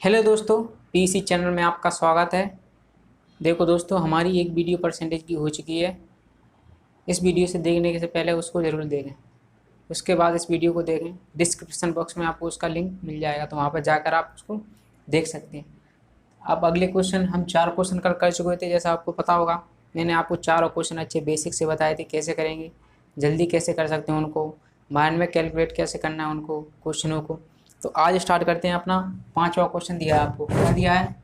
Hello दोस्तों, PC channel में आपका स्वागत है। देखो दोस्तों, हमारी एक वीडियो परसेंटेज की हो चुकी है। इस वीडियो से देखने से पहले उसको ज़रूर देखें, उसके बाद इस वीडियो को देखें। डिस्क्रिप्शन बॉक्स में आपको उसका लिंक मिल जाएगा, तो वहाँ पर जाकर आप उसको देख सकते हैं। अब अगले क्वेश्चन हम 4 क्वेश्चन कर चुके थे, जैसा आपको पता होगा। मैंने आपको 4 क्वेश्चन अच्छे बेसिक से बताए थे, कैसे करेंगे, जल्दी कैसे कर सकते हैं उनको, माइंड में कैलकुलेट कैसे करना है उनको क्वेश्चनों को। तो आज स्टार्ट करते हैं। अपना 5वां क्वेश्चन दिया है आपको। क्या दिया है?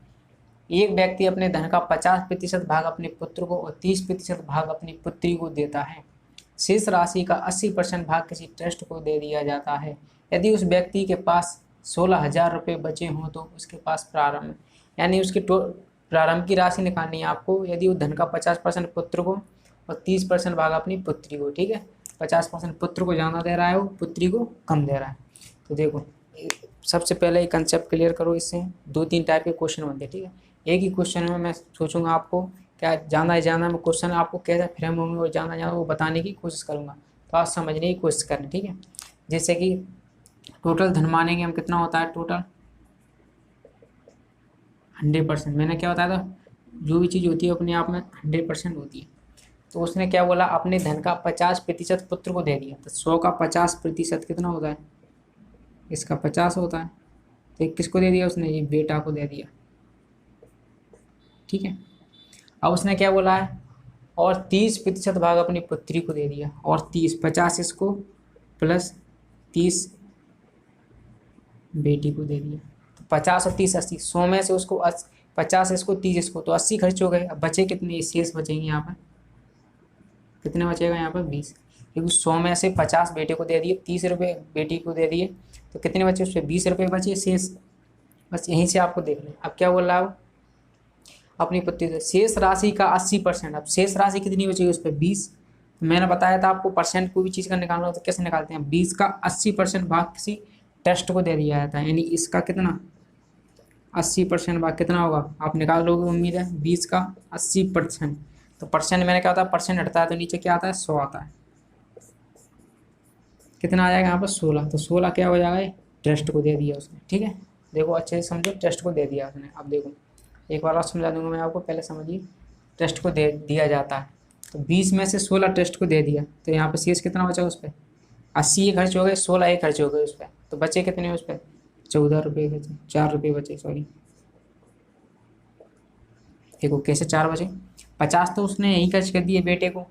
एक व्यक्ति अपने धन का 50% भाग अपने पुत्र को और 30% भाग अपनी पुत्री को देता है। शेष राशि का 80% भाग किसी ट्रस्ट को दे दिया जाता है। यदि उस व्यक्ति के पास 16,000 रुपये बचे हों तो उसके पास प्रारंभ, यानी उसकी प्रारंभ की राशि निकालनी है आपको। यदि वो धन का 50% पुत्र को और 30% भाग अपनी पुत्री को, ठीक है। 50% पुत्र को ज़्यादा दे रहा है, वो पुत्री को कम दे रहा है। तो देखो, सबसे पहले ये कंसेप्ट क्लियर करो। इससे 2-3 टाइप के क्वेश्चन बनते हैं, ठीक है। एक ही क्वेश्चन में मैं सोचूंगा आपको क्या जाना है, जाना मैं क्वेश्चन आपको कैसे फ्रेम होंगे और जाना जाना वो बताने की कोशिश करूंगा। तो आप समझने की कोशिश करें, ठीक है। जैसे कि टोटल धन मानेंगे हम, कितना होता है टोटल 100%। मैंने क्या बताया था, जो भी चीज़ होती है अपने आप में 100% होती है। तो उसने क्या बोला, अपने धन का 50% पुत्र को दे दिया। तो 100 का 50% कितना होता है? इसका 50 होता है। तो किसको दे दिया उसने? ये बेटा को दे दिया, ठीक है। अब उसने क्या बोला है, और 30% भाग अपनी पुत्री को दे दिया। और 50 इसको प्लस 30 बेटी को दे दिया। तो 50 और 30 80, 100 में से उसको 50 इसको 30 इसको, तो 80 खर्च हो गए। अब बचे कितने? शेष बचेंगे यहाँ पर कितने बचेगा? यहाँ पर 20, क्योंकि 100 में से 50 बेटे को दे दिए, 30 रुपये बेटी को दे दिए, तो कितने बचे? उस पर 20 रुपये बचे शेष। बस यहीं से आपको देख लें। अब क्या बोल रहा है वो, अपनी पुत्री से शेष राशि का 80%। अब शेष राशि कितनी बचेगी उस पर? 20। मैंने बताया था आपको परसेंट कोई भी चीज़ का निकालना हो तो कैसे निकालते हैं। 20 का 80% भाग किसी टेस्ट को दे दिया जाता है, यानी इसका कितना 80% भाग कितना होगा आप निकाल लोगे, उम्मीद है। 20 का 80%, तो परसेंट मैंने क्या होता है, परसेंट हटता है तो नीचे क्या आता है? 100 आता है। कितना आ जाएगा यहाँ पर? 16। तो 16 क्या हो जाएगा? ट्रस्ट को दे दिया उसने, ठीक है। देखो अच्छे से समझो, ट्रस्ट को दे दिया उसने। अब देखो एक बार और समझा दूंगा मैं आपको, पहले समझिए। टेस्ट को दे दिया जाता है, तो 20 में से 16 टेस्ट को दे दिया, तो यहाँ पर शेष कितना बचा उस पर? 80 ये खर्च हो गए, 16 ये खर्च हो गए उस पर, तो बचे कितने उस पर? 14 रुपये बचे, 4 रुपये बचे, सॉरी। देखो कैसे 4 बचे। 50 तो उसने यहीं खर्च कर दिए बेटे को,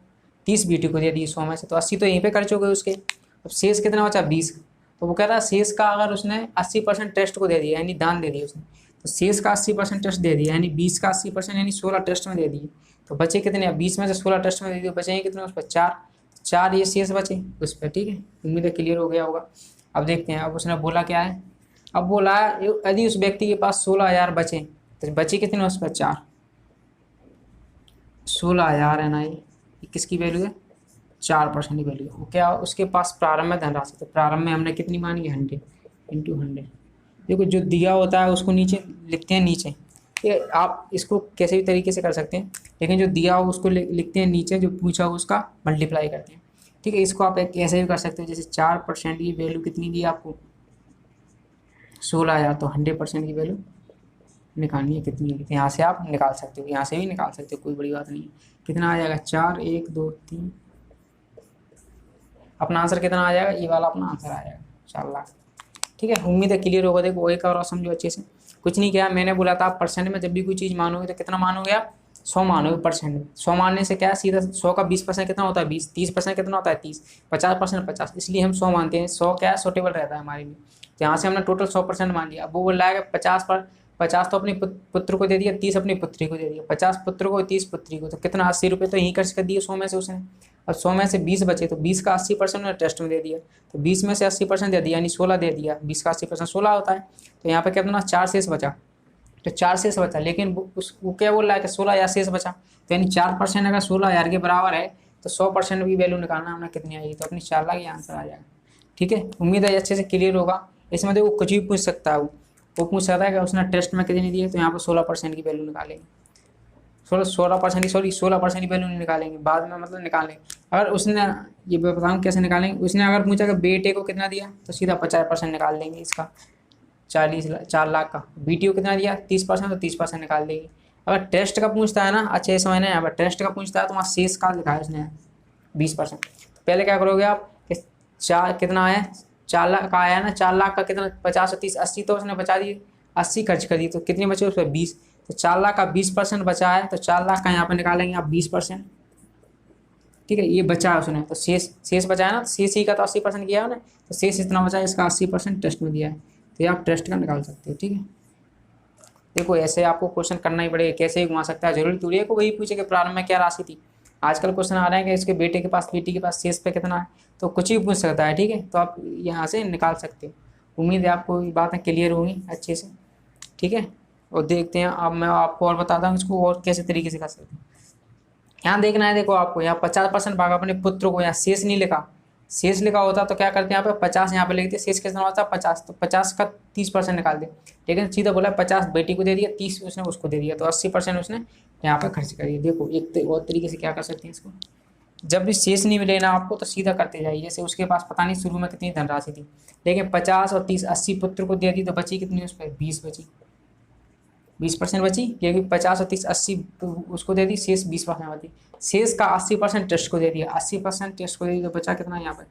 30 बेटी को दे दिए 100 में से, तो 80 तो यहीं पे खर्च हो गए उसके। अब शेष कितना बचा? 20। तो वो कह रहा है शेष का अगर उसने 80% टेस्ट को दे दिया, यानी दान दे दिया उसने, तो शेष का 80% टेस्ट दे दिया, यानी 20 का 80%, यानी 16 टेस्ट में दे दिए। तो बचे कितने? अब 20 में से 16 टेस्ट में दे दिए, बचेंगे कितने उस पर? 4। 4 ये शेष बचे उस पर, ठीक है। उम्मीद है क्लियर हो गया होगा। अब देखते हैं, अब उसने बोला क्या है। अब बोला यदि उस व्यक्ति के पास 16,000 बचे, तो बचे कितने उस पर? 4। 16,000 है ना, ये किसकी वैल्यू है? 4% की वैल्यू। वो क्या, उसके पास प्रारंभ में धनराशि, तो प्रारंभ में हमने कितनी मानी? 100 इंटू 100। देखो जो दिया होता है उसको नीचे लिखते हैं, नीचे। ये आप इसको कैसे भी तरीके से कर सकते हैं, लेकिन जो दिया हो उसको लिखते हैं नीचे, जो पूछा हो उसका मल्टीप्लाई करते हैं, ठीक है। इसको आप ऐसे भी कर सकते हो, जैसे 4% की वैल्यू कितनी दी आपको? 16,000। तो 100% की वैल्यू निकालनी है कितनी है, यहाँ से आप निकाल सकते हो, यहाँ से भी निकाल सकते हो, कोई बड़ी बात नहीं है। कितना आ जाएगा? 4 1 2 3। अपना आंसर कितना आ जाएगा? ये वाला अपना आंसर आ जाएगा 4 लाख, ठीक है। उम्मीद है क्लियर होगा। देखो एक और समझो अच्छे से। कुछ नहीं किया, मैंने बोला था आप परसेंट में जब भी कोई चीज़ मानोगे तो कितना मानोगे आप? 100 मानोगे परसेंट में। 100 मानने से क्या है, सीधा 100 का 20% कितना होता है? 20। 30% कितना होता है? 30। 50% 50, इसलिए हम 100 मानते हैं। 100 क्या है, सूटेबल रहता है हमारे लिए। तो यहाँ से हमने टोटल 100% मान लिया। अब वो बोल रहा है कि 50 तो अपने पुत्र को दे दिया, 30 अपनी पुत्री को दे दिया। 50 पुत्र को, 30 पुत्री को, तो कितना 80 रुपये तो यहीं खर्च कर दिए 100 में से उसने। अब 100 में से 20 बचे, तो 20 का 80% ने टेस्ट में दे दिया, तो 20 में से 80% दे दिया, यानी 16 दे दिया। 20 का 80% 16 होता है। तो यहाँ पे कितना? 4 शेष बचा। तो 4 शेष बचा, लेकिन वो क्या बोल रहा है कि 16,000 शेष बचा। तो यानी 4% अगर 16,000 के बराबर है, तो 100% की वैल्यू निकालना हमने कितनी आएगी, तो अपनी 4 लाख ये आंसर आ जाएगा, ठीक है। उम्मीद है अच्छे से क्लियर होगा। इसमें देखो कुछ भी पूछ सकता है वो पूछ सकता है कि उसने टेस्ट में कितनी दी है, तो यहाँ पर 16% की वैल्यू निकालेंगे। 16% सॉरी 16% की वैल्यू नहीं निकालेंगे, बाद में मतलब निकालेंगे। अगर उसने, ये बताऊँ कैसे निकालेंगे, उसने अगर पूछा कि बेटे को कितना दिया, तो सीधा 50% निकाल देंगे इसका। 4 लाख का, BTO कितना दिया 30%, तो 30% निकाल देगी। अगर टेस्ट का पूछता है ना, अच्छे से समझना है, अगर टेस्ट का पूछता है तो वहाँ शेष का लिखा है उसने 20%। पहले क्या करोगे आप कि 4 कितना आया, 4 लाख का आया ना, 4 लाख का कितना 50 और 30 80, तो उसने बचा दिए 80 खर्च कर दी, तो कितनी बचे उस पर 20, तो 4 लाख का 20% बचा है, तो 4 लाख का यहाँ पर निकालेंगे आप 20%। ठीक है, ये बचा है उसने, तो शेष बचा है ना, तो शेष ही का तो 80% किया है ना, तो शेष इतना बचा है, इसका 80% टेस्ट में दिया है, तो ये आप टेस्ट का निकाल सकते हो। ठीक है, देखो ऐसे आपको क्वेश्चन करना ही पड़ेगा, कैसे ही घुमा सकता है, जरूरी थोड़ी है को वही पूछे कि प्रारंभ में क्या राशि थी। आजकल क्वेश्चन आ रहे हैं कि इसके बेटे के पास बेटी के पास शेष पे कितना है, तो कुछ ही पूछ सकता है। ठीक है, तो आप यहाँ से निकाल सकते हो। उम्मीद है आपको ये बातें क्लियर होंगी अच्छे से। ठीक है, और देखते हैं अब मैं आपको और बताता हूँ इसको और कैसे तरीके से कर सकते हैं। यहाँ देखना है, देखो आपको यहाँ 50% भाग अपने पुत्र को, यहाँ शेष नहीं लिखा, शेष लिखा होता तो क्या करते हैं यहाँ पे 50 यहाँ पे लिखते, शेष कितना होता है 50, तो 50 का 30% निकाल दे, लेकिन सीधा बोला 50 बेटी को दे दिया, 30 उसने उसको दे दिया, तो 80% उसने यहाँ पे खर्च कर दिया। देखो एक और तरीके से क्या कर सकते हैं इसको, जब भी शेष नहीं मिले ना आपको तो सीधा करते जाइए। जैसे उसके पास पता नहीं शुरू में कितनी धनराशि थी, लेकिन 50 और 30 80 पुत्र को दे दी, तो बची कितनी उस पर 20 बची, 20% बची, क्योंकि 50 और 30 80 उसको दे दी, शेष 20% बची, शेष का 80% टेस्ट को दे दिया, 80% टेस्ट को दे दी, तो बचा कितना यहाँ पर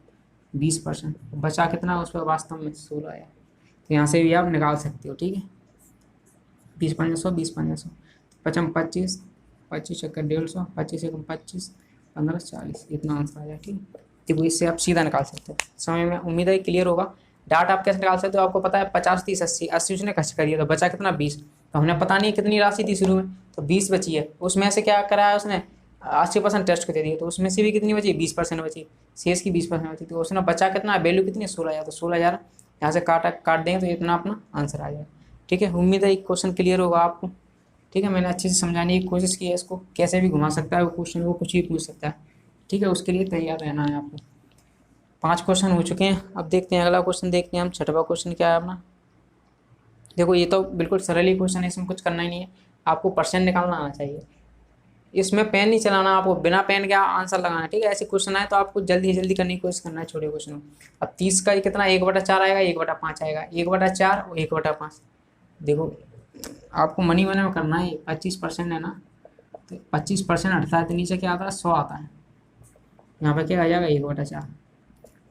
20%, बचा कितना उस पर वास्तव में 16 आया। तो यहाँ से भी आप निकाल सकते हो। ठीक है, 20 5 100, 20 5 100, 55 25, 25 चक्कर 150, 25 1 25, 15 40, इतना आंसर आ जाए। ठीक है, देखो इससे आप सीधा निकाल सकते हो। समय में उम्मीद है क्लियर होगा। डाट आप कैसे निकाल सकते हो, आपको पता है 50 30 80, 80 उसने खर्च कर दिया, तो बचा कितना 20, तो हमने पता नहीं कितनी राशि थी शुरू में, तो 20 बची है, उसमें से क्या कराया उसने 80% टेस्ट को दे दिया, तो उसमें से भी कितनी बची 20% बची, शेष की 20% बची, तो उसने बचा कितना वैल्यू कितनी 16,000, तो 16,000 यहाँ से काट देंगे तो इतना अपना आंसर आ जाएगा। ठीक है, उम्मीद है क्वेश्चन क्लियर होगा आपको। ठीक है, मैंने अच्छे से समझाने की कोशिश की है, इसको कैसे भी घुमा सकता है वो क्वेश्चन, वो कुछ भी पूछ सकता है। ठीक है, उसके लिए तैयार रहना है आपको। 5 क्वेश्चन हो चुके हैं, अब देखते हैं अगला क्वेश्चन, देखते हैं हम 6वां क्वेश्चन क्या है अपना। देखो ये तो बिल्कुल सरल ही क्वेश्चन है, इसमें कुछ करना ही नहीं है, आपको परसेंट निकालना आना चाहिए। इसमें पेन नहीं चलाना, आपको बिना पेन के आंसर लगाना है। ठीक है, ऐसे क्वेश्चन आए तो आपको जल्दी जल्दी करने की कोशिश करना है छोटे क्वेश्चन में। अब 30 का कितना 1/4 आएगा, 1/5 आएगा, 1/4 और 1/5। देखो आपको मनी मनी में करना है, 25% है ना, तो 25% हटता है तो नीचे क्या आता है 100 आता है, यहाँ पे क्या आ जाएगा 1/4।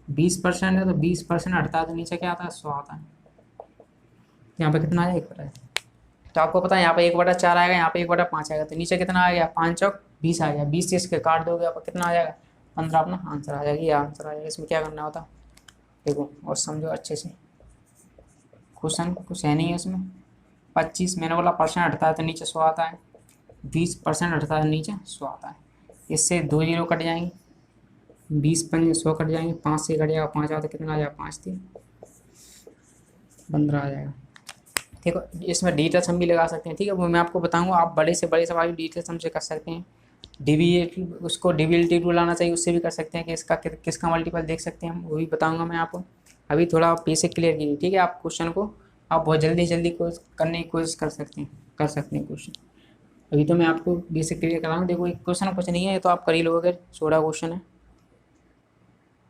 20% है तो 20% हटता है तो नीचे क्या आता है 100 आता है, यहाँ पे कितना आया 1/4। तो आपको पता है यहाँ पे 1/4 आएगा, यहाँ पे 1/5 आएगा, तो नीचे कितना आ गया 5 चौक 20 आ गया, 20 से इसके काट दोगे आपको कितना आ जाएगा 15, अपना आंसर आ जाएगा। ये आंसर आ जाएगा, इसमें क्या करना होता देखो और समझो अच्छे से। क्वेश्चन कुछ है नहीं है इसमें। 25 मैंने बोला परसेंट हटता है तो नीचे 100 आता है, 20% हटता है नीचे 100 आता है, इससे 2 जीरो कट जाएंगे, 20 5 100 कट जाएंगे, 5 से कट जाएगा 5 आता कितना आ जाएगा 5 3 15 आ जाएगा। देखो इसमें डिजिटल सम भी लगा सकते हैं। ठीक है, वो मैं आपको बताऊंगा, आप बड़े से बड़े सवाल डिजिटल सम से कर सकते हैं। डिविएटिव उसको डिविएटिव रूल लाना चाहिए, उससे भी कर सकते हैं कि इसका किसका मल्टीपल देख सकते हैं, वो भी बताऊंगा मैं आपको। अभी थोड़ा बेसिक क्लियर कीजिए। ठीक है, आप क्वेश्चन को आप बहुत जल्दी करने की कोशिश कर सकते हैं क्वेश्चन। अभी तो मैं आपको बेसिक क्लियर कराऊँ। देखो एक क्वेश्चन कुछ नहीं है, तो आप कर ही लोगे, 16 क्वेश्चन है।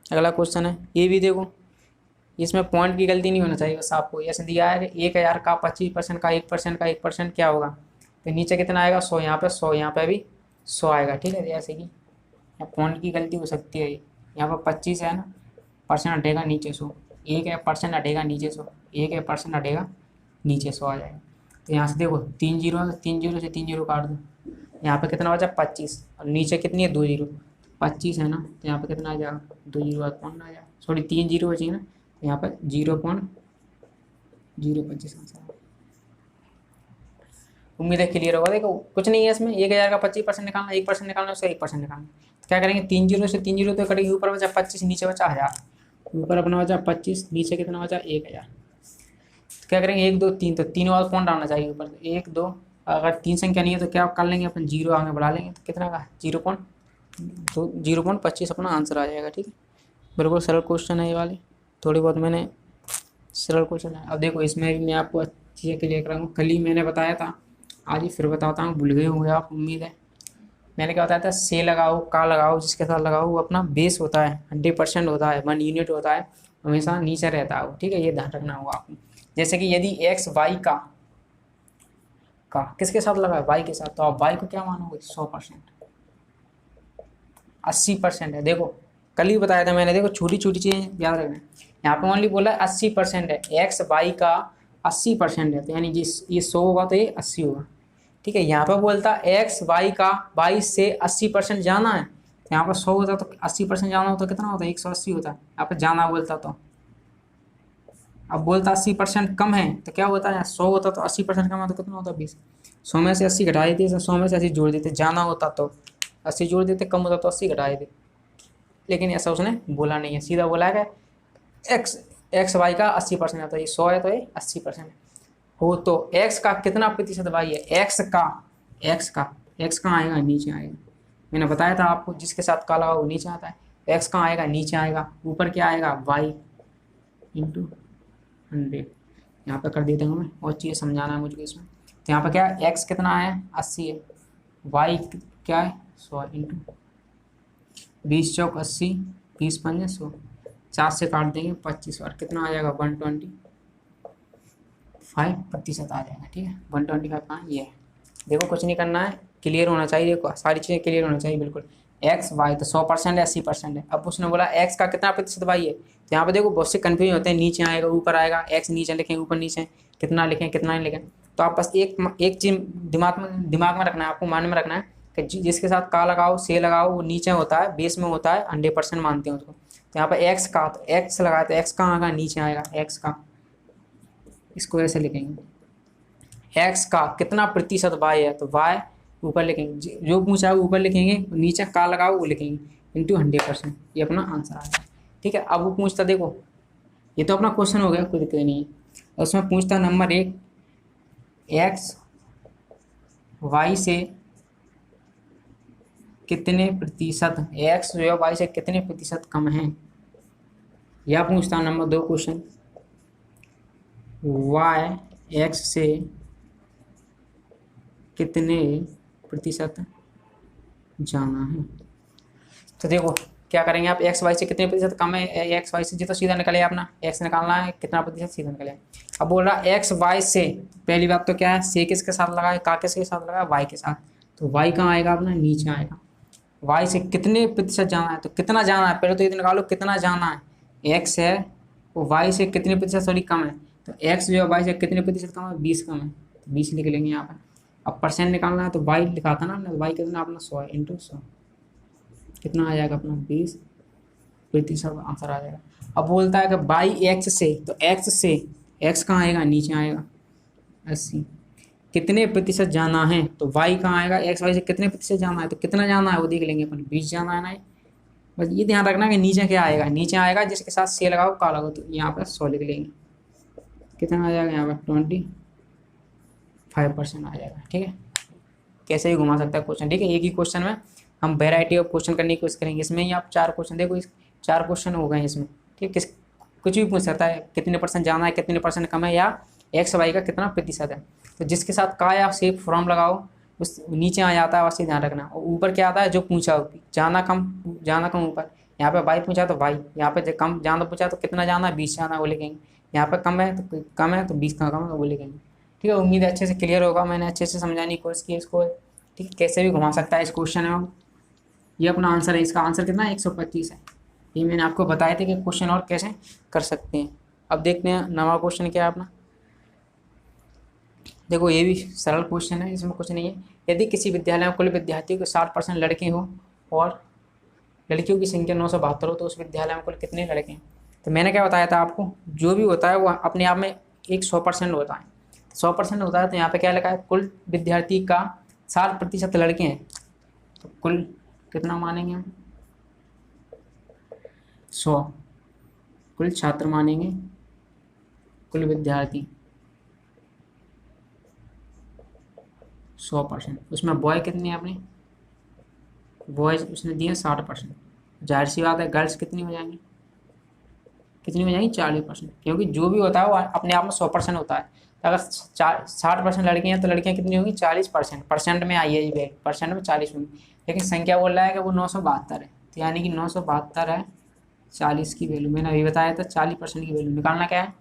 अगला क्वेश्चन है ये भी देखो, इसमें पॉइंट की गलती नहीं होना चाहिए, बस आपको ऐसे दिया है कि 1000 का 25% का 1% का 1% क्या होगा, तो नीचे कितना आएगा 100, यहाँ पे 100, यहाँ पे भी 100 आएगा। ठीक है, जैसे कि यहाँ पॉइंट की गलती हो सकती है, यहाँ पर 25 है ना, परसेंट हटेगा नीचे 100, 1% हटेगा नीचे 100, 1% हटेगा नीचे 100 आ जाएगा। तो यहाँ से देखो 3 जीरो, 3 जीरो से 3 जीरो काट दो, यहाँ पे कितना बचा 25, और नीचे कितनी है 2 जीरो, 25 है ना, तो यहाँ पे कितना आ जाएगा 2 जीरो आ जाएगा, सॉरी 3 जीरो बची ना, यहाँ पर 0.025 आंसर। उम्मीद है क्लियर होगा। देखो कुछ नहीं है इसमें, 1000 का 25% निकालना, 1% निकालना, उसका 1% निकालना। तो क्या करेंगे 3 जीरो से 3 जीरो तो कटेगी, ऊपर बचा 25, नीचे बचा 1000, ऊपर अपना बचा 25, नीचे कितना बचा 1000। तो क्या करेंगे 1 2 3, तो 3 वाला पॉइंट आना चाहिए ऊपर, 1 2, अगर 3 संख्या नहीं है तो क्या कर लेंगे अपन, 0 आगे बढ़ा लेंगे, तो कितना का 0.25 अपना आंसर आ जाएगा। ठीक है, बिल्कुल सरल क्वेश्चन है ये वाले, थोड़ी बहुत मैंने सरल क्वेश्चन है। अब देखो इसमें भी मैं आपको अच्छी से क्लियर कराऊंगा, कल ही मैंने बताया था, आज ही फिर बताता हूँ, भूल गए होंगे आप उम्मीद है। मैंने क्या बताया था, से लगाओ का लगाओ जिसके साथ लगाओ वो अपना बेस होता है, 100% होता है, 1 यूनिट होता है, हमेशा नीचे रहता है वो। ठीक है, ये ध्यान रखना होगा आपको। जैसे कि यदि एक्स वाई का किसके साथ लगा है, वाई के साथ, तो आप वाई को क्या मानोगे, 100%। 80% है, देखो कल ही बताया था मैंने, देखो छोटी छोटी चीजें याद रखना है। यहाँ पे ओनली बोला 80% है, एक्स वाई का 80% है, तो यानी जिस ये 100 होगा तो ये 80 होगा। ठीक है, यहाँ पे बोलता एक्स वाई का 22 से 80% जाना है, तो यहाँ पर 100 होता तो 80% जाना होता कितना होता है, 180 होता है। यहाँ पे जाना बोलता तो, अब बोलता 80% कम है तो क्या होता है, 100 होता तो 80% कम होता तो कितना होता, 20। 100 में से 80 घटा देते, 100 में से 80 जोड़ देते, जाना होता तो 80 जोड़ देते, कम होता तो 80 घटा देते। लेकिन ऐसा उसने बोला नहीं है, सीधा बोला है कि एक्स वाई का 80% आता है, ये 100 है तो ये 80% हो, तो एक्स का कितना प्रतिशत वाई है, एक्स का आएगा, नीचे आएगा। मैंने बताया था आपको, जिसके साथ काला हो वो नीचे आता है, एक्स का आएगा, नीचे आएगा, ऊपर क्या आएगा, वाई इंटू 100। यहाँ पे कर देता हूँ मैं, और चीज़ समझाना है मुझको इसमें। तो यहाँ पे क्या है, एक्स कितना है, 80 है, वाई क्या है, 100 इंटू 20 चौक 80, 20 पंजे 100, 4 से काट देंगे 25, और कितना आ जाएगा, 125% आ जाएगा। ठीक है, 125 कहाँ, ये है। देखो कुछ नहीं करना है, क्लियर होना चाहिए, देखो सारी चीज़ें क्लियर होना चाहिए बिल्कुल। एक्स वाई तो 100% है, 80% है। अब उसने बोला एक्स का कितना प्रतिशत वाई है, तो यहाँ पे देखो बहुत से कन्फ्यूजन होते हैं, नीचे आएगा ऊपर आएगा, एक्स नीचे लिखें ऊपर नीचे, कितना लिखें कितना नहीं लिखें। तो आप बस एक चीज दिमाग में रखना है, आपको माइंड में रखना है कि जिसके साथ का लगाओ से लगाओ वो नीचे होता है, बेस में होता है, 100% मानते हैं उसको। तो यहाँ पे एक्स का, तो एक्स लगाए तो एक्स कहाँ आएगा, नीचे आएगा एक्स का, इसको ऐसे लिखेंगे, एक्स का कितना प्रतिशत वाई है, तो वाई ऊपर लिखेंगे, जो पूछा है ऊपर लिखेंगे, नीचे का लगाओ वो लिखेंगे इंटू 100%, ये अपना आंसर आ जाएगा। ठीक है, अब वो पूछता, देखो ये तो अपना क्वेश्चन हो गया, कोई दिक्कत नहीं है। उसमें पूछता नंबर 1, एक्स वाई से कितने प्रतिशत, एक्स जो है वाई से कितने प्रतिशत कम है, या पूछता नंबर 2 क्वेश्चन, वाई एक्स से कितने प्रतिशत जाना है। तो देखो क्या करेंगे आप, एक्स वाई से कितने प्रतिशत कम है, एक्स वाई से जी तो सीधा निकले अपना, एक्स निकालना है कितना प्रतिशत, सीधा निकले। अब बोल रहा है एक्स वाई से, पहली बात तो क्या है, से किसके साथ लगा है, का किसके साथ लगा है, वाई के साथ, तो वाई कहाँ आएगा अपना, नीचे आएगा। वाई से कितने प्रतिशत जाना है, तो कितना जाना है, पहले तो ये निकालो कितना जाना है, एक्स है वो वाई से कितने प्रतिशत सॉरी कम है, तो एक्स जो है वाई से कितने प्रतिशत कम है, 20 कम है, तो 20 लिख लेंगे यहाँ पर। अब परसेंट निकालना है तो वाई लिखा था ना हमने, वाई कितना अपना 100 इंटू 100, कितना आ जाएगा अपना 20% आंसर आ जाएगा। अब बोलता है कि बाई एक्स से, तो एक्स से एक्स कहाँ आएगा, नीचे आएगा 80, कितने प्रतिशत जाना है, तो वाई कहाँ आएगा, एक्स वाई से कितने प्रतिशत जाना है, तो कितना जाना है वो देख लेंगे अपन, 20 जाना है ना। बस ये ध्यान रखना कि नीचे क्या आएगा, नीचे आएगा जिसके साथ से लगाओ का लगाओ, तो यहाँ पर 100 लिख लेंगे, कितना आ जाएगा यहाँ पर 25% आ जाएगा। ठीक है, कैसे भी घुमा सकता है क्वेश्चन। ठीक है, एक ही क्वेश्चन में हम वेराइटी ऑफ क्वेश्चन करने की कोशिश करेंगे, इसमें ही आप 4 क्वेश्चन देखो, इस 4 क्वेश्चन हो गए इसमें। ठीक है, कुछ भी पूछ सकता है, कितने परसेंट जाना है, कितने परसेंट कम है, या एक्स वाई का कितना प्रतिशत है। तो जिसके साथ का या सेप फॉर्म लगाओ उस नीचे आ जाता है, वैसे ध्यान रखना। और ऊपर क्या आता है, जो पूछा हो, जाना कम ऊपर, यहाँ पे वाई पूछा तो वाई, यहाँ पे कम जाना पूछा तो कितना जाना है, 20 जाना है वो लिखेंगे, यहाँ पे कम है तो 20 का कम है वो लिखेंगे। ठीक है, उम्मीद है अच्छे से क्लियर होगा, मैंने अच्छे से समझाने की कोशिश की इसको। ठीक है, कैसे भी घुमा सकता है इस क्वेश्चन में। ये अपना आंसर है, इसका आंसर कितना है, 125 है। ये मैंने आपको बताया था कि क्वेश्चन और कैसे कर सकते हैं। अब देखते हैं नवा क्वेश्चन क्या है अपना। देखो ये भी सरल क्वेश्चन है, इसमें कुछ नहीं है। यदि किसी विद्यालय में कुल विद्यार्थियों के 60% लड़के हो और लड़कियों की संख्या 972 हो, तो उस विद्यालय में कुल कितने लड़के हैं। तो मैंने क्या बताया था आपको, जो भी होता है वो अपने आप में एक 100% होता है, 100% होता है। तो यहाँ पे क्या लिखा है, कुल विद्यार्थी का 60% लड़के हैं, तो कुल कितना मानेंगे हम, 100, कुल छात्र मानेंगे, कुल विद्यार्थी 100%। उसमें बॉय कितने हैं अपने, बॉयज उसने दिए 60%। जाहिर सी बात है गर्ल्स कितनी हो जाएंगी, 40%, क्योंकि जो भी होता है वो अपने आप में 100% होता है। तो अगर 60% लड़कियाँ हैं तो लड़कियाँ कितनी होंगी, 40%। परसेंट में आई है ये, परसेंट में 40 होंगी, लेकिन संख्या बोल रहा है कि वो 972 है, तो यानी कि 972 है 40 की वैल्यू। मैंने अभी बताया था 40% की वैल्यू निकालना क्या है,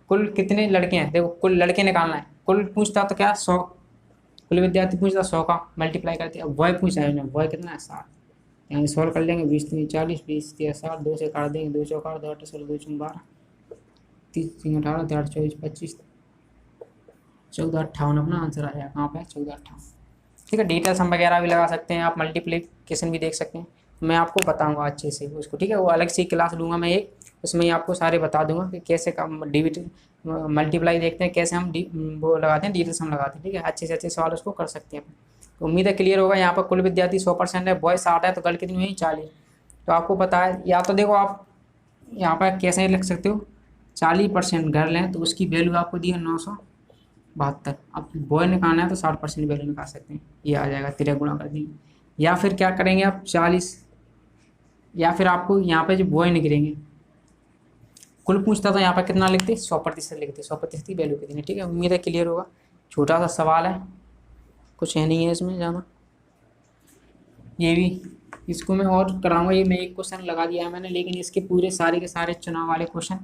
कुल कितने लड़के हैं, देखो कुल लड़के निकालना है। कुल पूछता तो क्या 100, कुल विद्यार्थी पूछता 100 का मल्टीप्लाई करते। अब बॉय पूछा है, बॉय कितना है 60, यहाँ सॉल्व कर लेंगे। 20 3 40, 20 3 60, 2 से काट देंगे, 2 चौका 2 8 16, 2 चौक 12, 30 3 18, 3 8 24 25, 14 58 अपना आंसर आ जाएगा। कहाँ पे 14 58। ठीक है, डिटेल्स हम वगैरह भी लगा सकते हैं, आप मल्टीप्लिकेशन भी देख सकते हैं। मैं आपको बताऊंगा अच्छे से उसको, ठीक है। वो अलग से क्लास लूँगा मैं एक, उसमें ही आपको सारे बता दूंगा कि कैसे काम डिविड मल्टीप्लाई देखते हैं, कैसे हम वो लगाते हैं, डिटेल्स हम लगाते हैं। ठीक है, अच्छे से अच्छे सवाल उसको कर सकते हैं। तो उम्मीद है क्लियर होगा। यहाँ पर कुल विद्यार्थी 100% है, बॉय 60 है, तो गर्ल कितनी हुई 40। तो आपको पता है, या तो देखो आप यहाँ पर कैसे लिख सकते हो, 40% गर्ल है तो उसकी वैल्यू आपको दी है 972। अब बॉय निकालना है तो 60% वैल्यू निकाल सकते हैं, ये आ जाएगा, 13 गुणा कर देंगे। या फिर क्या करेंगे आप 40, या फिर आपको यहाँ पे जो बॉय निकलेंगे, कुल पूछता तो यहाँ पर कितना लिखते 100% लिखते, 100% की वैल्यू कितनी। ठीक है, उम्मीद है क्लियर होगा। छोटा सा सवाल है, कुछ है नहीं है इसमें ज़्यादा। ये भी इसको मैं और कराऊंगा, ये मैं एक क्वेश्चन लगा दिया है मैंने, लेकिन इसके पूरे सारे के सारे चुनाव वाले क्वेश्चन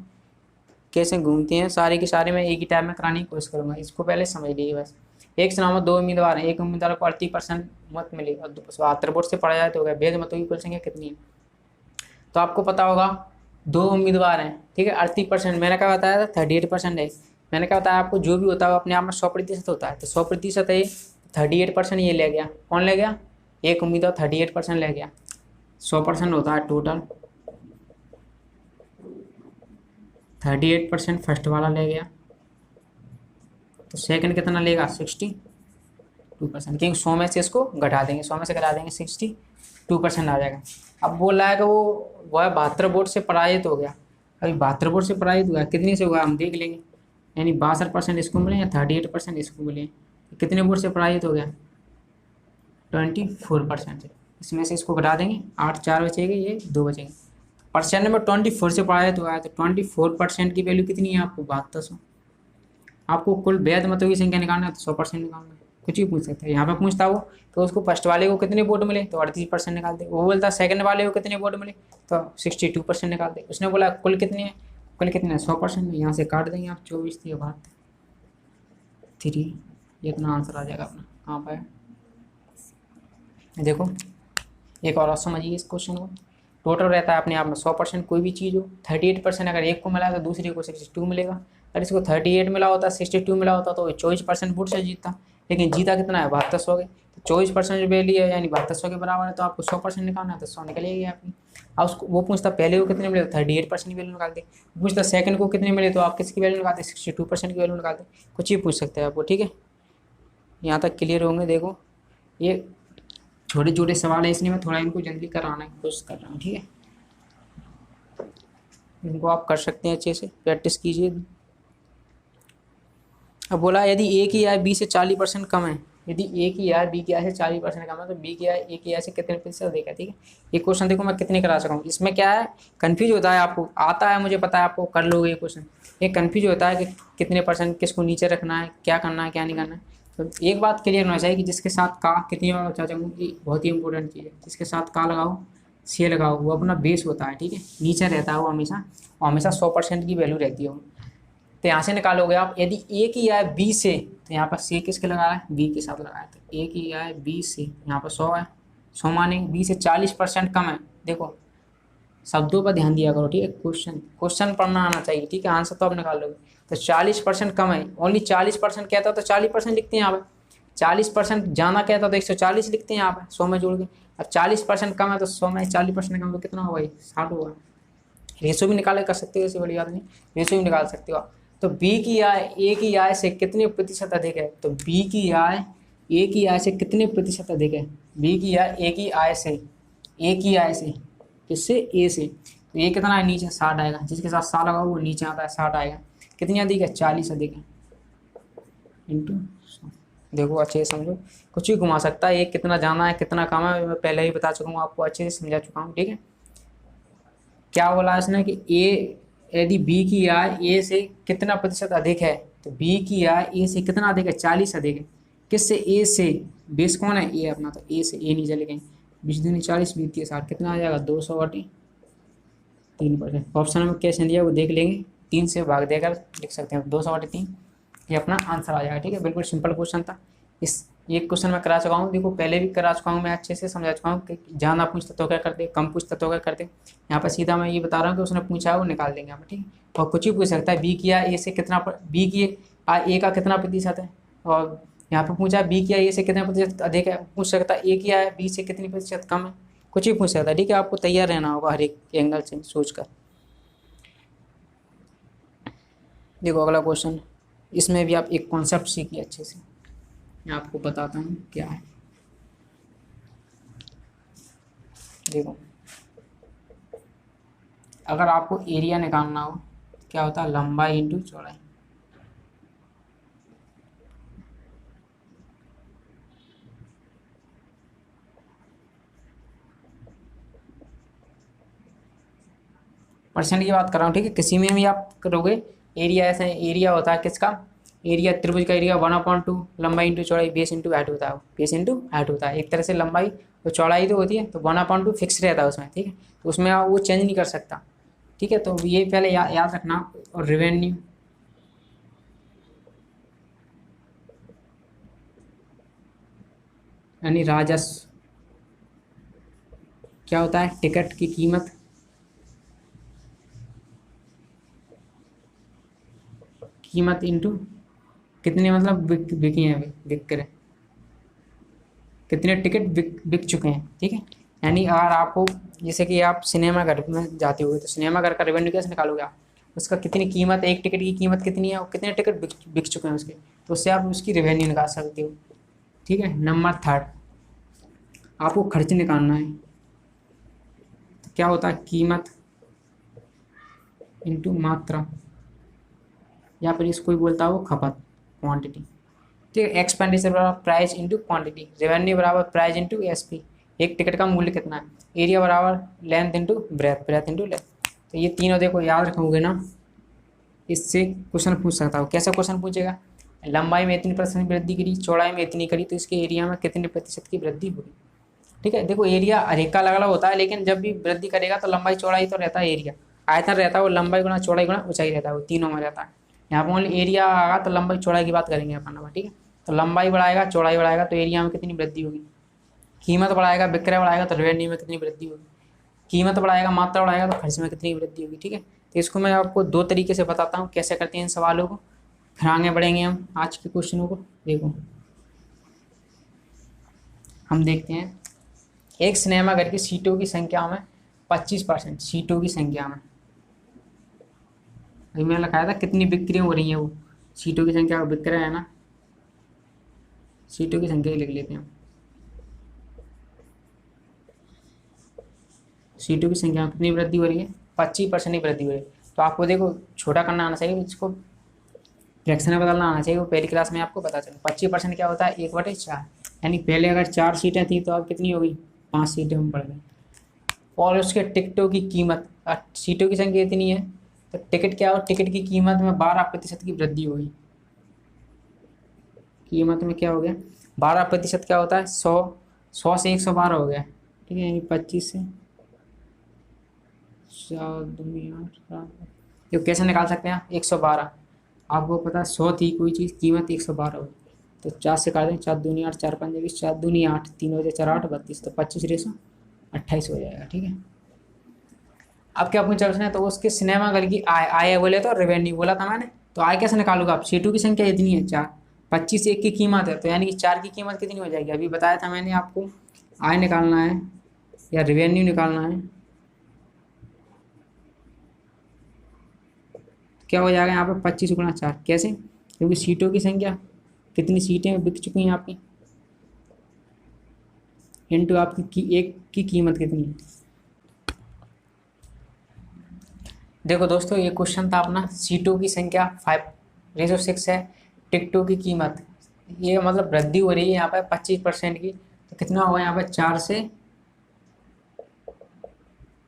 कैसे घूमते हैं सारे के सारे मैं एक ही टाइम में कराने की कोशिश करूंगा। इसको पहले समझ लीजिए बस। एक चुनाव में 2 उम्मीदवार हैं, एक उम्मीदवार को 38% मत मिले और 72 वोट से पढ़ा जाए तो हो गया। भेद मतों की कुल संख्या कितनी है, तो आपको पता होगा 2 उम्मीदवार हैं, ठीक है। 38%, मैंने क्या बताया था 38% है। मैंने क्या बताया आपको, जो भी होता है वो अपने आप में 100% होता है, तो 100% है, 38% ये ले गया। कौन ले गया, एक उम्मीदवार 38% ले गया। 100% होता है टोटल, 38% फर्स्ट वाला ले गया, तो सेकंड कितना लेगा 62%, क्योंकि 100 में से इसको घटा देंगे, 100 में से घटा देंगे 62% आ जाएगा। अब बोल रहा है कि वो है 72 वोट से पराजित हो गया। अभी 72 वोट से पराजित हुआ, कितने से हुआ हम देख लेंगे। यानी 62% इसको मिले या 38% इसको मिले, कितने वोट से पराजित हो गया 24% से। इसमें से इसको घटा देंगे, 8 4 बचेंगे, ये 2 बचेंगे। परसेंट में 24 से पराजित हुआ है, तो 24% की वैल्यू कितनी है आपको 7200। आपको कुल वैध मतों की संख्या निकालना है तो 100% निकालना है, कुछ भी पूछ सकते हैं। यहाँ पे पूछता वो तो उसको फर्स्ट वाले को कितने वोट मिले तो 38% निकाल दे। वो बोलता सेकंड वाले को कितने वोट मिले तो 62% निकाल दे। उसने बोला कुल कितने हैं, कुल कितने हैं 100%, यहाँ से काट देंगे आप 24 3 3, ये इतना आंसर आ जाएगा अपना। कहाँ पर है देखो, एक और समझिए इस क्वेश्चन को। टोटल रहता है अपने आप में 100%, कोई भी चीज़ हो। 38% अगर एक को मिला तो दूसरे को 62 मिलेगा। अगर इसको 38 मिला होता, 62 मिला होता तो 24% वोट से जीतता, लेकिन जीता कितना है 7200 के। तो 24% जो वैल्यू है यानी 7200 के बराबर है, तो आपको 100% निकालना है तो 100 निकलेगी आपकी। अब उसको वो पूछता पहले को कितने मिले तो 38% की वैल्यू निकाल दे। पूछता सेकंड को कितने मिले तो आप किसकी वैल्यू निकालते 62% की वैल्यू निकालते। कुछ ही पूछ सकते हैं आपको, ठीक है। यहाँ तक क्लियर होंगे। देखो ये छोटे छोटे सवाल है, इसलिए मैं थोड़ा इनको जल्दी कराने की कोशिश कर रहा हूँ, ठीक है। इनको आप कर सकते हैं, अच्छे से प्रैक्टिस कीजिए। अब बोला यदि ए की आय बी से 40% कम है, यदि ए की आय बी की आय से 40% कम है तो बी की आय ए की आय से कितने प्रतिशत अधिक है, ठीक है। ये क्वेश्चन देखो मैं कितने करा सका हूँ। इसमें क्या है कन्फ्यूज होता है, आपको आता है मुझे पता है, आपको कर लोगे ये क्वेश्चन। ये कन्फ्यूज होता है कि कितने परसेंट किसको नीचे रखना है, क्या करना है क्या नहीं करना है। तो एक बात क्लियर होना चाहिए कि जिसके साथ का कितनी बार बता चाहूँ, ये बहुत ही इंपॉर्टेंट चीज़ है। जिसके साथ का लगाओ से लगाओ, वो अपना बेस होता है, ठीक है। नीचे रहता है वो हमेशा, और हमेशा 100% की वैल्यू रहती है वो। तो यहाँ से निकालोगे आप, यदि ए की आय बी से, तो यहाँ पर सी किसके लगाया है बी के साथ लगाया। तो ए की आय बी से यहाँ पर 100 है, 100 माने बी से 40% कम है। देखो शब्दों पर ध्यान दिया करो, ठीक है। क्वेश्चन पढ़ना आना चाहिए, ठीक है। आंसर तो आप निकाल लोगे। तो 40% कम है, ओनली 40% कहता तो 40% लिखते हैं यहाँ पर। 40% जाना कहता तो 140 लिखते हैं यहाँ पर 100 में जोड़ के। अब 40% कम है तो 100 में 40% कम तो कितना होगा, 60 होगा। रेशो भी निकाले कर सकते हो, ऐसी बड़ी बात नहीं, रेशो भी निकाल सकते हो आप। तो बी की आय ए की आय से कितने प्रतिशत अधिक है, तो बी की आय ए की आय से कितने प्रतिशत अधिक है। बी की आय ए की आय से, ए की आय से किससे ए से, तो ये कितना है नीचे 60 आएगा। जिसके साथ 60 लगा वो नीचे आता है 60 आएगा। कितनी अधिक है 40 अधिक है इंटू। देखो अच्छे से समझो, कुछ भी घुमा सकता है। ये कितना जाना है कितना काम है मैं पहले ही बता चुका हूँ, आपको अच्छे से समझा चुका हूँ, ठीक है। क्या बोला इसने कि ए यदि बी की आय ए से कितना प्रतिशत अधिक है, तो बी की आय ए से कितना अधिक है 40 अधिक है। किससे ए से, बेस कौन है ए अपना, तो ए से ए नहीं चले गए। 20 दूनी 40 20 60 कितना आ जाएगा 200/3%। ऑप्शन में कैसे दिया वो देख लेंगे, 3 से भाग देकर लिख सकते हैं 200/3, ये अपना आंसर आ जाएगा। ठीक है, बिल्कुल सिंपल क्वेश्चन था। ये क्वेश्चन मैं करा चुका हूँ, देखो पहले भी करा चुका हूँ, मैं अच्छे से समझा चुका हूँ कि ज़्यादा पूछता तो क्या करते, कम पूछता तो क्या करते। यहाँ पर सीधा मैं ये बता रहा हूँ कि उसने पूछा है वो निकाल देंगे यहाँ पर। ठीक है, और कुछ ही पूछ सकता है, बी किया ए से कितना, बी की ए का कितना प्रतिशत है, और यहाँ पर पूछा बी किया ए से कितना प्रतिशत अधिक है, पूछ सकता है ए किया है बी से कितनी प्रतिशत कम है, कुछ ही पूछ सकता है। ठीक है, आपको तैयार रहना होगा हर एक एंगल से सोचकर। देखो अगला क्वेश्चन, इसमें भी आप एक कॉन्सेप्ट सीखिए अच्छे से, मैं आपको बताता हूँ क्या है। देखो अगर आपको एरिया निकालना हो, क्या होता है, लंबाई इंटू चौड़ाई। परसेंट की बात कर रहा हूँ। ठीक है, किसी में भी आप करोगे एरिया, ऐसा एरिया होता है किसका, एरिया त्रिभुज का एरिया 1/2 लंबाई इंटू चौड़ाई बेस इंटू हाइट होता है, बेस इंटू हाइट होता है। एक तरह से लंबाई तो चौड़ाई तो होती है, तो 1/2 फिक्स रहता है उसमें। ठीक है, तो उसमें आप वो चेंज नहीं कर सकता। ठीक है, तो ये पहले याद रखना। और रेवेन्यू, यानी राजस्व, क्या होता है, टिकट की कीमत, कीमत इंटू कितने मतलब बिकी हैं, बिक कर कितने टिकट बिक चुके हैं। ठीक है, यानी अगर आपको जैसे कि आप सिनेमा घर में जाते हो तो सिनेमा घर का रेवेन्यू कैसे निकालोगे आप, उसका कितनी कीमत, एक टिकट की कीमत कितनी है और कितने टिकट बिक चुके हैं उसके, तो उससे आप उसकी रेवेन्यू निकाल सकते हो। ठीक है, नंबर 3 आपको खर्च निकालना है, तो क्या होता है, कीमत इंटू मात्रा, या फिर इसको ही बोलता है वो खपत, क्वांटिटी। ठीक है, एक्सपेंडिचर बराबर प्राइस इंटू क्वांटिटी, रेवेन्यू बराबर प्राइस इंटू एसपी, एक टिकट का मूल्य कितना है, एरिया बराबर length into breadth, breath into length. तो ये तीनों देखो याद रखोगे ना, इससे क्वेश्चन पूछ सकता हो। कैसा क्वेश्चन पूछेगा, लंबाई में इतनी % वृद्धि करी, चौड़ाई में इतनी करी, तो इसके एरिया में कितने प्रतिशत की वृद्धि होगी। ठीक है, देखो एरिया हर एक का अलग अलग होता है, लेकिन जब भी वृद्धि करेगा तो लंबाई चौड़ाई तो रहता है, एरिया आयतन रहता है, वो लंबाई गुना चौड़ाई गुना ऊंचाई रहता है, वो तीनों में रहता है। यहाँ पर ओनली एरिया आएगा तो लंबाई चौड़ाई की बात करेंगे अपन। ठीक है, तो लंबाई बढ़ाएगा चौड़ाई बढ़ाएगा तो एरिया में कितनी वृद्धि होगी, कीमत बढ़ाएगा विक्रय बढ़ाएगा तो रेवेन्यू में कितनी वृद्धि होगी, कीमत बढ़ाएगा मात्रा बढ़ाएगा तो खर्च में कितनी वृद्धि होगी। ठीक है, तो इसको मैं आपको 2 तरीके से बताता हूँ कैसे करते हैं इन सवालों को, फिर आगे बढ़ेंगे हम आज के क्वेश्चनों को। देखो हम देखते हैं, एक सिनेमा घर की सीटों की संख्या में 25%, सीटों की संख्या में, अभी मैंने लिखाया था कितनी बिक्री हो रही है, वो सीटों की संख्या का विक्रय है ना, सीटों की संख्या ही लिख लेते हैं। सीटों की संख्या में कितनी वृद्धि हो रही है, 25% की वृद्धि हो रही है। तो आपको देखो छोटा करना आना चाहिए, इसको फ्रैक्शन में बदलना आना चाहिए, वो पहली क्लास में आपको पता चला। 25% क्या होता है, 1/4, यानी पहले अगर 4 सीटें थी तो अब कितनी हो गई, 5 सीटें में बढ़ गई। और उसके टिकटों की कीमत, सीटों की संख्या इतनी है तो टिकट क्या हो, टिकट की कीमत में 12% की वृद्धि हुई, कीमत में क्या हो गया 12%, क्या होता है 100 से 112 हो गया। ठीक है, यानी 25 से 4 दूनी 8, ये कैसे निकाल सकते हैं, 112 आपको पता है 100 थी कोई चीज़, कीमत 112 हो, तो 4 से काट दें, 4 दूनी 8, 4 पंजे 20, 4 दूनी 8, 3 बजे 4 8 32, तो 25/128 हो जाएगा। ठीक है, अब क्या पूछा उसने, तो उसके सिनेमा घर की आय बोले तो रेवेन्यू बोला था मैंने, तो आय कैसे निकालूंगा, आप सीटों की संख्या इतनी है 4, 25 एक की कीमत है, तो यानी कि 4 की कीमत कितनी हो जाएगी, अभी बताया था मैंने आपको, आय निकालना है या रेवेन्यू निकालना है, क्या हो जाएगा यहाँ पे 25/4, कैसे, क्योंकि सीटों की संख्या, कितनी सीटें बिक चुकी हैं आपकी, इंटू आपकी एक की कीमत कितनी है। देखो दोस्तों ये क्वेश्चन था अपना, सीटों की संख्या 5:6 है, टिकटों की कीमत, ये मतलब वृद्धि हो रही है यहाँ पर 25% की, तो कितना होगा यहाँ पर 4 से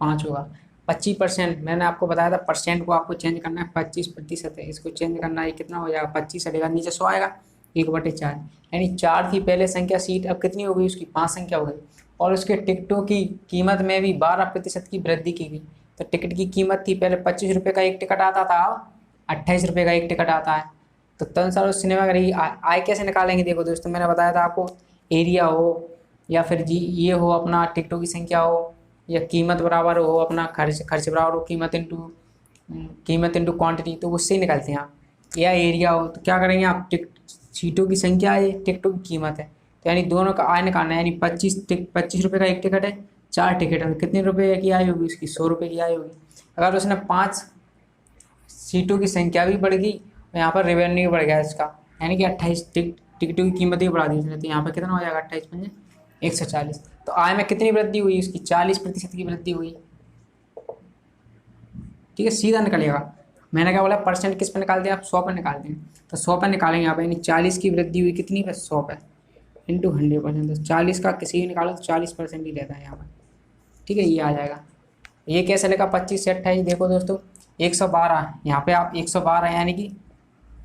5 होगा। 25%, मैंने आपको बताया था परसेंट को आपको चेंज करना है, 25% है, इसको चेंज करना है, कितना हो जाएगा 25 हटेगा नीचे 100 आएगा, 1/4, यानी 4 थी पहले संख्या सीट, अब कितनी हो गई उसकी 5 संख्या हो गई। और उसके टिकटों की कीमत में भी 12% की वृद्धि की गई, तो टिकट की कीमत थी पहले 25 रुपये का एक टिकट आता था, 28 रुपये का एक टिकट आता है। तो तंसार उस सिनेमा घर की आय कैसे निकालेंगे? देखो दोस्तों, मैंने बताया था आपको, एरिया हो या फिर जी ये हो अपना टिकटों की संख्या हो, या कीमत बराबर हो अपना खर्च खर्च बराबर हो कीमत इंटू क्वांटिटी, तो उससे ही निकलते हैं आप। या एरिया हो तो क्या करेंगे आप, टिकट सीटों की संख्या है, टिकटों की कीमत है, तो यानी दोनों का आय निकालना है। यानी 25 रुपये का एक टिकट है, 4 टिकट है, तो कितने रुपये की आय होगी उसकी? 100 रुपये की आय होगी। अगर उसने 5 सीटों की संख्या भी बढ़ गई और यहाँ पर रेवेन्यू बढ़ गया इसका, यानी कि 28 टिकटों की कीमत भी बढ़ा दी उसने, तो यहाँ पर कितना हो जाएगा? 28 पंजे 140। तो आय में कितनी वृद्धि हुई? उसकी 40% की वृद्धि हुई। ठीक है, सीधा निकलेगा। मैंने क्या बोला, परसेंट किस पे निकालते हैं आप? 100 पर निकालते हैं, तो 100 पर निकालेंगे यहाँ पे, यानी 40 की वृद्धि हुई कितनी पे? 100 पे इंटू 100%। तो 40 का किसी भी निकालो तो 40% ही रहता है यहाँ पर। ठीक है, ये आ जाएगा। ये कैसे लेगा? 25 से 28, देखो दोस्तों 112, यहाँ पे आप 112 यानी कि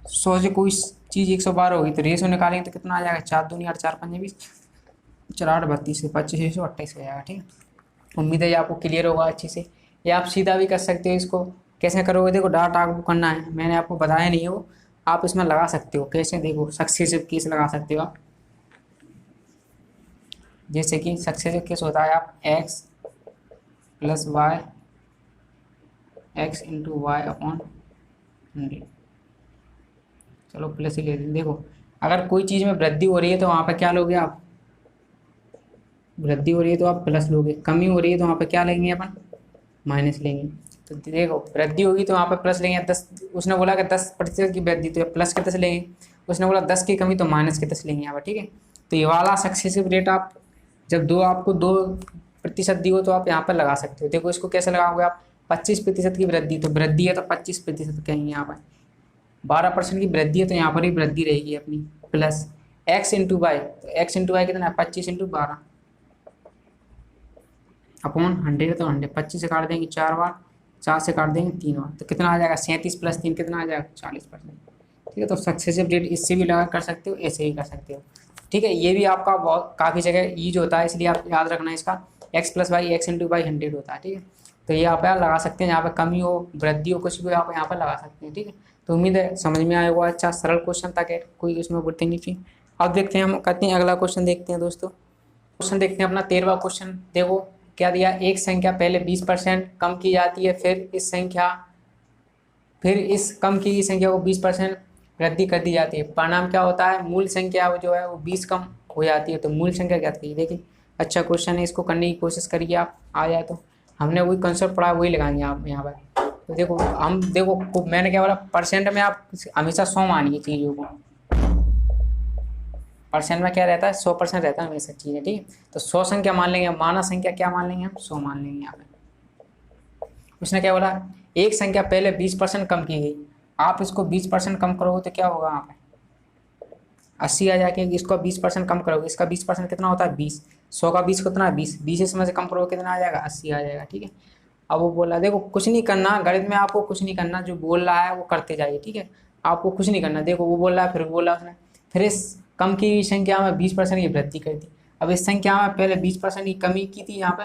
100 से कोई चीज़ 112 होगी तो रेशो निकालेंगे तो कितना आ जाएगा? 4 दूनी 8, 4 पंजे 20, 4 8 32, 25 से 28 हो जाएगा। ठीक है, उम्मीद है ये आपको क्लियर होगा अच्छे से। या आप सीधा भी कर सकते हो इसको। कैसे करोगे? देखो डाटा आपको करना है, मैंने आपको बताया नहीं है वो, आप इसमें लगा सकते हो। कैसे? देखो सक्सेसिव केस लगा सकते हो आप। जैसे कि सक्सेसिव केस होता है आप x plus Y X into Y upon 100। चलो प्लस ही ले लेते। देखो अगर कोई चीज़ में वृद्धि हो रही है तो वहाँ पर क्या लोगे आप? वृद्धि हो रही है तो आप प्लस लोगे, कमी हो रही है तो वहाँ पर क्या लेंगे अपन? माइनस लेंगे। तो देखो वृद्धि होगी तो वहाँ पर प्लस लेंगे। 10, उसने बोला कि 10% की वृद्धि तो प्लस के 10 लेंगे, उसने बोला 10 की कमी तो माइनस के 10 लेंगे यहाँ पर। ठीक है, तो ये वाला सक्सेसिव रेट आप जब आपको 2% दी हो तो आप यहाँ पर लगा सकते हो। देखो इसको कैसे लगाओगे आप? 25% की वृद्धि, तो वृद्धि है तो 25% कहेंगे यहाँ पर। 12% की वृद्धि है तो यहाँ पर ही वृद्धि रहेगी अपनी, प्लस एक्स इंटू वाई, तो एक्स इंटू वाई कितना है? 25 इंटू 12 अपॉन 100, तो 100 25 से काट देंगे 4 बार, 4 से काट देंगे 3 बार, तो कितना आ जाएगा? 37 प्लस 3 कितना आ जाएगा? 40%। ठीक है, तो सक्सेसिव रेट इससे भी लगा कर सकते हो, ऐसे ही कर सकते हो। ठीक है, ये भी आपका बहुत काफ़ी जगह यूज होता है, इसलिए आप याद रखना इसका, X plus Y X into Y 100 होता है। ठीक है, तो ये आप यहाँ लगा सकते हैं, यहाँ पर कमी हो वृद्धि हो कुछ भी आप यहाँ पर लगा सकते हैं। ठीक है, तो उम्मीद है समझ में आया होगा। अच्छा सरल क्वेश्चन था, कोई उसमें बुद्धि नहीं थी। अब देखते हैं, हम करते हैं अगला क्वेश्चन, देखते हैं दोस्तों। क्वेश्चन देखते हैं अपना 13वां क्वेश्चन। देखो क्या दिया? एक संख्या पहले 20% कम की जाती है, फिर इस कम की गई संख्या को 20% वृद्धि कर दी जाती है। परिणाम क्या होता है? मूल संख्या जो है वो 20 कम हो जाती है। तो मूल संख्या क्या थी? देखिए अच्छा क्वेश्चन है, इसको करने की कोशिश करिए आप, आ जाए तो। हमने वही कंसेप्ट पढ़ा वही लगाएंगे आप यहाँ पर। तो देखो मैंने क्या बोला, परसेंट में आप हमेशा 100 मानिए चीज़ों को। परसेंट में क्या रहता है? 100% रहता है हमेशा चीज़ें। ठीक है, तो 100 संख्या मान लेंगे, माना संख्या क्या मान लेंगे हम? 100 मान लेंगे यहाँ पे। उसने क्या बोला? एक संख्या पहले 20% कम की गई, आप इसको 20% कम करोगे तो क्या होगा? यहाँ पे 80 आ जाके, इसको 20% कम करोगे, इसका 20% कितना होता है? 20। 100 का 20 कितना है? 20। 20 इसमें से कम करोगे कितना आ जाएगा? 80 आ जाएगा। ठीक है, अब वो बोला देखो कुछ नहीं करना गणित में, आपको कुछ नहीं करना, जो बोल रहा है वो करते जाइए। ठीक है, आपको कुछ नहीं करना। देखो वो बोल रहा है, फिर बोला उसने, फिर इस कम की संख्या में 20% की वृद्धि कर दी। अब इस संख्या में पहले 20% की कमी की थी, यहाँ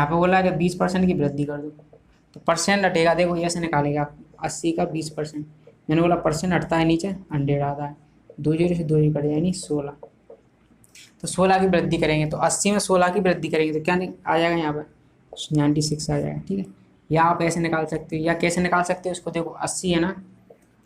पे बोला कि 20% की वृद्धि कर दो, तो परसेंट हटेगा। देखो ऐसे निकालेगा आप, 80 का 20%, मैंने बोला परसेंट हटता है नीचे, 100 आता है, 2 जीरो से 2 ही कट यानी 16। तो 16 की वृद्धि करेंगे, तो 80 में 16 की वृद्धि करेंगे तो क्या आ जाएगा? यहाँ पर 96 आ जाएगा। ठीक है, या आप ऐसे निकाल सकते हो, या कैसे निकाल सकते हो इसको? देखो 80 है ना,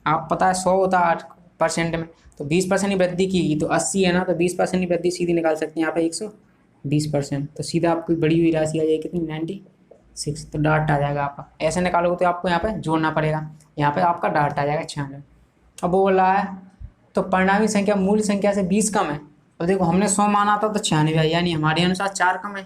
आप पता है 100 होता है 8% में, तो 20% की वृद्धि की, तो 80 है ना, तो 20% की वृद्धि सीधी निकाल सकते हैं यहाँ पे 120%। तो सीधा आपकी बड़ी हुई राशि आ जाएगी कितनी? 96। तो डाट आ जाएगा आपका। ऐसे निकालोगे तो आपको यहाँ पे जोड़ना पड़ेगा, यहाँ पे आपका डाट आ जाएगा 96। अब वो बोल रहा है तो परिणामी संख्या मूल संख्या से 20 कम है। अब देखो हमने 100 माना था तो 96 है, यानी हमारे अनुसार 4 कम है।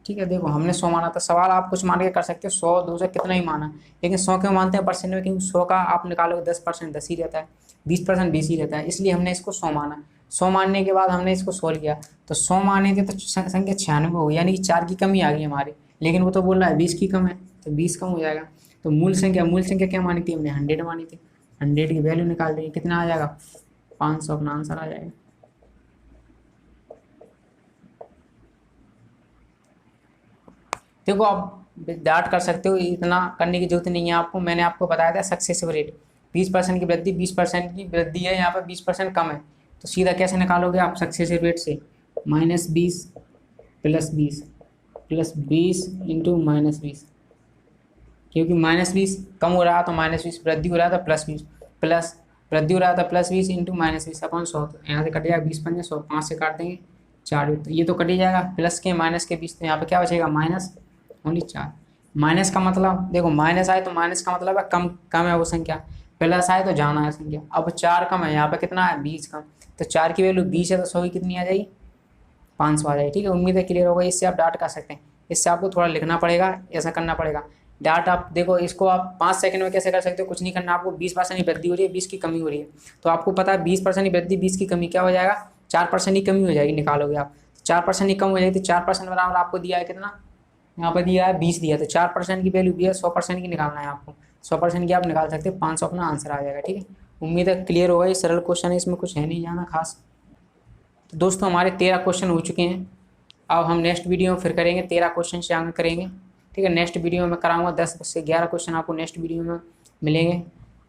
ठीक है, देखो हमने 100 माना था, सवाल आप कुछ मान के कर सकते हो, 100 200 कितना ही माना, लेकिन 100 क्यों मानते हैं परसेंट में? क्योंकि 100 का आप निकालोगे 10% 10 ही रहता है, 20% 20 ही रहता है, इसलिए हमने इसको 100 माना। 100 मानने के बाद हमने इसको 100 किया, तो 100 माने थे तो संख्या 96 हो गई, यानी कि 4 की कमी आ गई हमारी, लेकिन वो तो बोल रहा है 20 की कम है, तो 20 कम हो जाएगा। तो मूल संख्या क्या मानी थी हमने? 100 मानी थी। 100 की वैल्यू निकाल देंगे, कितना आ जाएगा? 500 अपना आंसर आ जाएगा। देखो अब डाट कर सकते हो, इतना करने की जरूरत नहीं है आपको। मैंने आपको बताया था सक्सेसिव रेट 20% की वृद्धि, 20% की वृद्धि है, यहाँ पर 20% कम है, तो सीधा कैसे निकालोगे आप सक्सेसिव रेट से, -20 प्लस 20 इंटू -20, क्योंकि -20 कम हो रहा था तो -20, वृद्धि हो रहा था +20, प्लस वृद्धि हो रहा था +20 इंटू -20 अपन 100, तो यहाँ से कट जाएगा 20 पंजे 100, 5 से काट देंगे 4, तो ये तो कट ही जाएगा, प्लस के माइनस के बीच, तो यहाँ पे क्या बचेगा -4। माइनस का मतलब देखो, माइनस आए तो माइनस का मतलब है कम, कम है वो संख्या, प्लस आए तो जाना है संख्या। अब 4 कम है, यहाँ पे कितना है 20 कम, तो 4 की वैल्यू 20 है, तो 100 की कितनी आ जाएगी 500 आ जाएगी। ठीक है, उम्मीद है क्लियर होगा। इससे आप डाट कर सकते हैं, इससे आपको थोड़ा लिखना पड़ेगा, ऐसा करना पड़ेगा। डाट आप देखो, इसको आप 5 सेकंड में कैसे कर सकते हो, कुछ नहीं करना आपको। 20% की वृद्धि हो रही है, 20 की कमी हो रही है, तो आपको पता है 20% की वृद्धि 20 की कमी क्या हो जाएगा, 4% की कमी हो जाएगी, निकालोगे आप 4% की कम हो जाएगी, तो 4% बराबर आपको दिया है कितना, यहाँ पर दिया है 20 दिया, तो 4% की वैल्यू दिया है, 100% की निकालना है आपको, 100% की आप निकाल सकते हैं, 500 अपना आंसर आ जाएगा। ठीक है, उम्मीद है क्लियर होगा। ये सरल क्वेश्चन है, इसमें कुछ है नहीं जाना खास। तो दोस्तों हमारे 13 क्वेश्चन हो चुके हैं, अब हम नेक्स्ट वीडियो में फिर करेंगे 13 क्वेश्चन से आगे करेंगे। ठीक है, नेक्स्ट वीडियो में कराऊंगा 10 से 11 क्वेश्चन आपको नेक्स्ट वीडियो में मिलेंगे।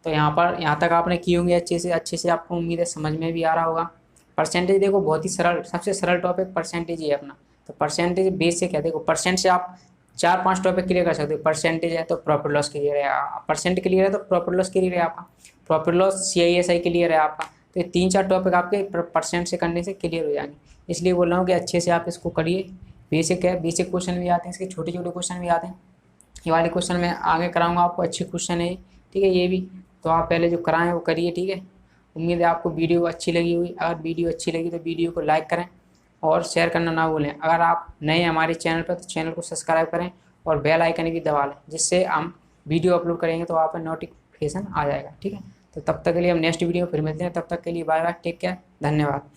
तो यहाँ तक आपने किए होंगे अच्छे से आपको उम्मीद है समझ में भी आ रहा होगा। परसेंटेज देखो बहुत ही सरल, सबसे सरल टॉपिक परसेंटेज ही है अपना, तो परसेंटेज बेसिक है। देखो परसेंट से आप 4-5 टॉपिक क्लियर कर सकते हो। परसेंटेज है तो प्रॉफिट लॉस क्लियर है, परसेंट क्लियर है तो प्रॉफिट लॉस क्लियर है आपका, प्रॉफिट लॉस CISI क्लियर है आपका, तो ये 3-4 टॉपिक आपके परसेंट से करने से क्लियर हो जाएंगे। इसलिए बोल रहा हूँ कि अच्छे से आप इसको करिए। बेसिक है, बेसिक क्वेश्चन भी आते हैं इसके, छोटे छोटे क्वेश्चन भी आते हैं। ये वाले क्वेश्चन मैं आगे कराऊंगा आपको, अच्छे क्वेश्चन है। ठीक है, ये भी तो आप पहले जो कराएं वो करिए। ठीक है, उम्मीद है आपको वीडियो अच्छी लगी होगी। अगर वीडियो अच्छी लगी तो वीडियो को लाइक करें और शेयर करना ना भूलें। अगर आप नए हैं हमारे चैनल पर तो चैनल को सब्सक्राइब करें और बेल आइकन भी दबा लें, जिससे हम वीडियो अपलोड करेंगे तो आप नोटिफिकेशन आ जाएगा। ठीक है, तो तब तक के लिए हम नेक्स्ट वीडियो में फिर मिलते हैं, तब तक के लिए बाय बाय, टेक केयर, धन्यवाद।